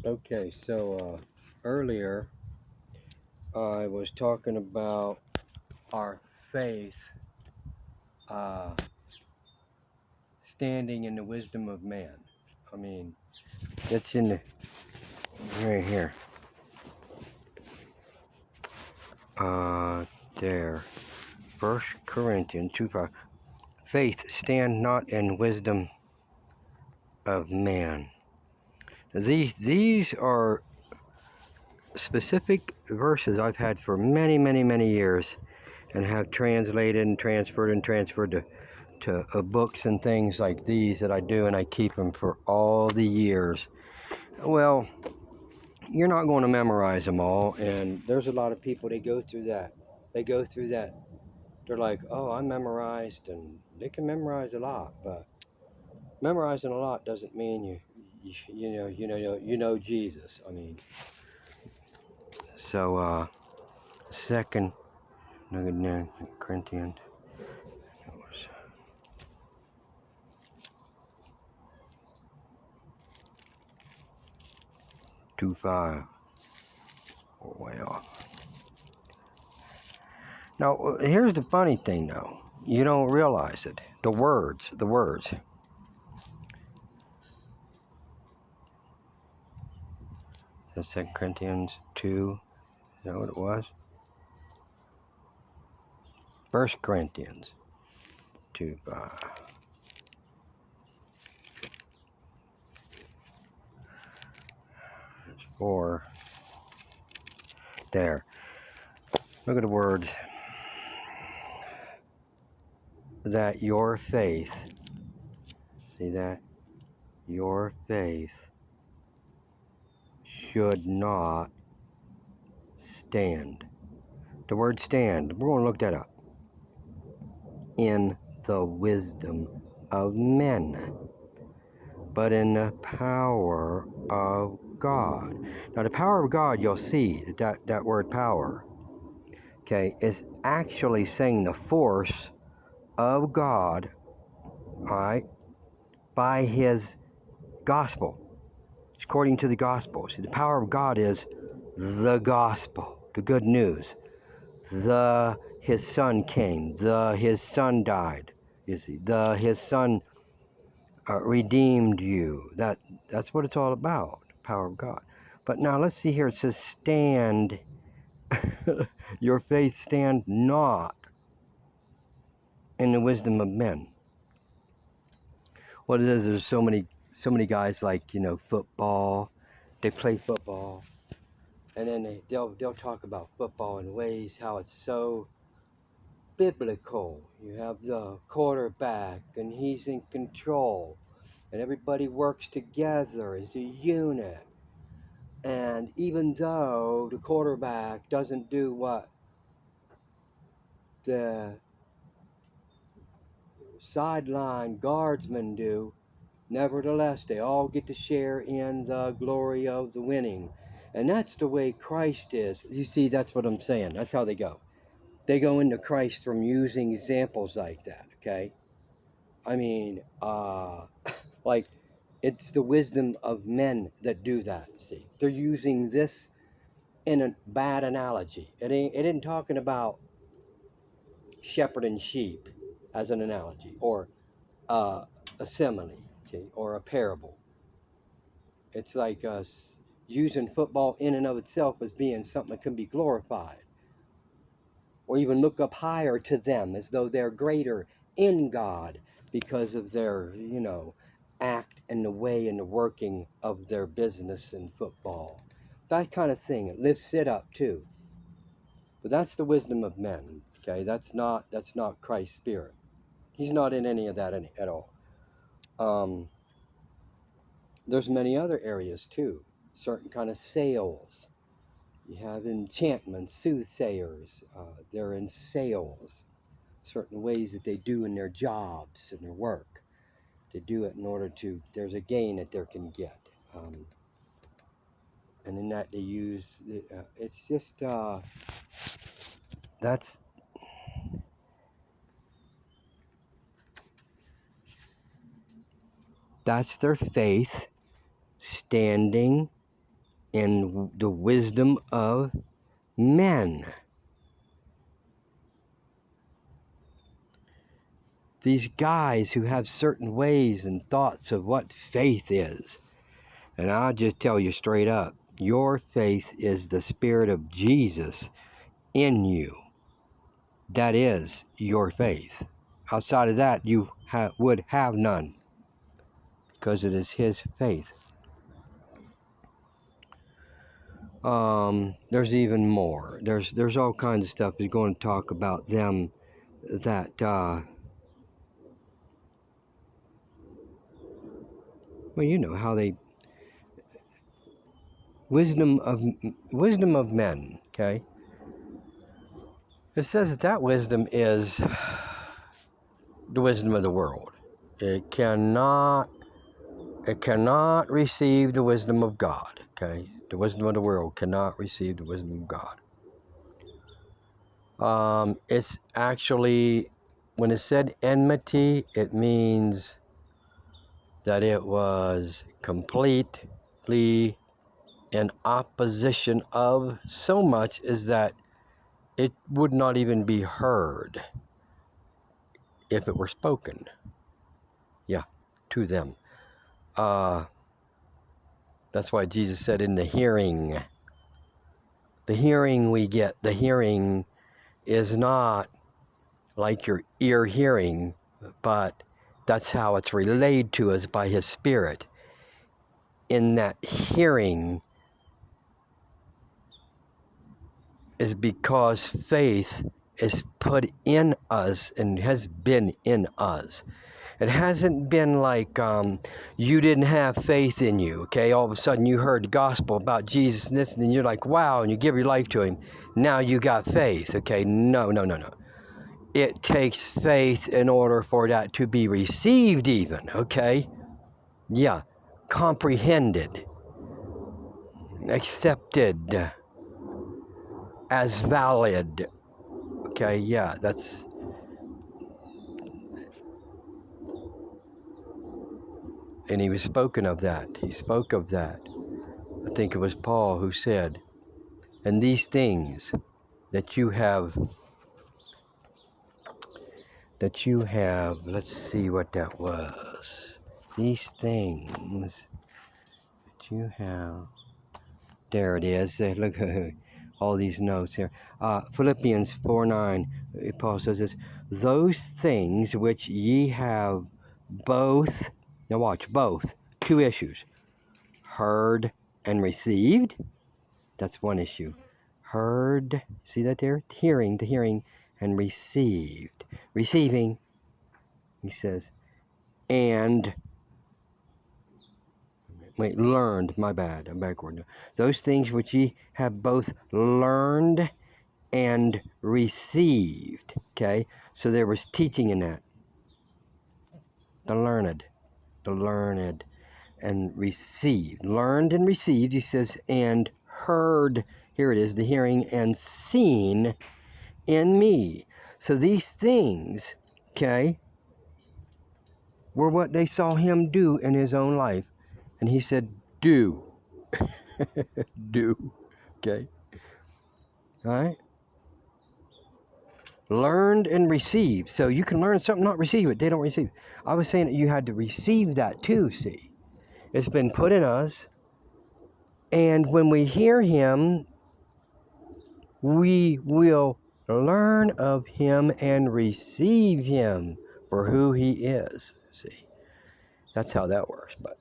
Okay, earlier I was talking about our faith uh, standing in the wisdom of man. I mean, that's in the right here. Uh, there. 1 Corinthians 2:5. Faith stand not in wisdom of man. These are specific verses I've had for many, many, many years, and have translated and transferred to books and things like these that I do, and I keep them for all the years. Well, you're not going to memorize them all, and there's a lot of people that go through that. They're like, oh, I memorized, and they can memorize a lot, but memorizing a lot doesn't mean you know Jesus. I mean, so second Corinthians 2:5. Way off. Now, here's the funny thing, though. You don't realize it. The words. That's 2 Corinthians 2. Is that what it was? 1 Corinthians 2:5. It's 4. There. Look at the words. That your faith. See that? Your faith should not stand. The word stand, we're going to look that up. In the wisdom of men, but in the power of God. Now, the power of God, you'll see that word power, okay, is actually saying the force of God, all right, by his gospel. It's according to the gospel. See, the power of God is the gospel, the good news. His son came, his son died, you see, his son redeemed you. That's what it's all about, the power of God. But now let's see here. It says stand. Your faith stand not in the wisdom of men. What it is, there's so many guys like, football. They play football, and then they'll talk about football in ways how it's so biblical. You have the quarterback, and he's in control, and everybody works together as a unit. And even though the quarterback doesn't do what the sideline guardsmen do, nevertheless, they all get to share in the glory of the winning. And that's the way Christ is. You see, that's what I'm saying. That's how they go. They go into Christ from using examples like that, okay? I mean, like, it's the wisdom of men that do that, see. They're using this in a bad analogy. It isn't talking about shepherding sheep as an analogy, or a simile, okay, or a parable. It's like using football in and of itself as being something that can be glorified, or even look up higher to them as though they're greater in God because of their, act and the way and the working of their business in football. That kind of thing. It lifts it up too. But that's the wisdom of men. Okay, that's not Christ's spirit. He's not in any of that at all. There's many other areas too. Certain kind of sales. You have enchantments, soothsayers. They're in sales. Certain ways that they do in their jobs and their work. They do it in order to. There's a gain that they can get. And in that they use. It's just. That's their faith standing in the wisdom of men. These guys who have certain ways and thoughts of what faith is. And I'll just tell you straight up, your faith is the Spirit of Jesus in you. That is your faith. Outside of that, you would have none, because it is His faith. There's even more. There's all kinds of stuff. He's going to talk about them that well, you know how they wisdom of men. Okay. It says that wisdom is the wisdom of the world. It cannot receive the wisdom of God. Okay. The wisdom of the world cannot receive the wisdom of God. It's actually, when it said enmity, it means that it was completely in opposition of, so much as that it would not even be heard if it were spoken. Yeah, to them. That's why Jesus said in the hearing we get, the hearing is not like your ear hearing, but that's how it's relayed to us by His Spirit. In that hearing is because faith is put in us and has been in us. It hasn't been like you didn't have faith in you, okay? All of a sudden you heard the gospel about Jesus and this, and then you're like, wow, and you give your life to Him. Now you got faith, okay? No. It takes faith in order for that to be received even, okay? Yeah, comprehended, accepted as valid, okay? Yeah, that's... And He was spoken of that. He spoke of that. I think it was Paul who said, and these things that you have, let's see what that was. These things that you have, there it is. Look at all these notes here. Philippians 4:9, Paul says this, those things which ye have both, now watch, both, two issues, heard and received. That's one issue. Heard, see that there? Hearing, the hearing, and received. Receiving, he says, and, wait, learned, my bad, I'm backward now. Those things which ye have both learned and received, okay? So there was teaching in that. The learned, and received. Learned and received, he says, and heard, here it is, the hearing, and seen in me. So these things, okay, were what they saw Him do in His own life. And He said, do. Do. Okay. All right. Learned and received. So you can learn something, not receive it. They don't receive it. I was saying that you had to receive that too, see. It's been put in us. And when we hear Him, we will learn of Him and receive Him for who He is. See, that's how that works. But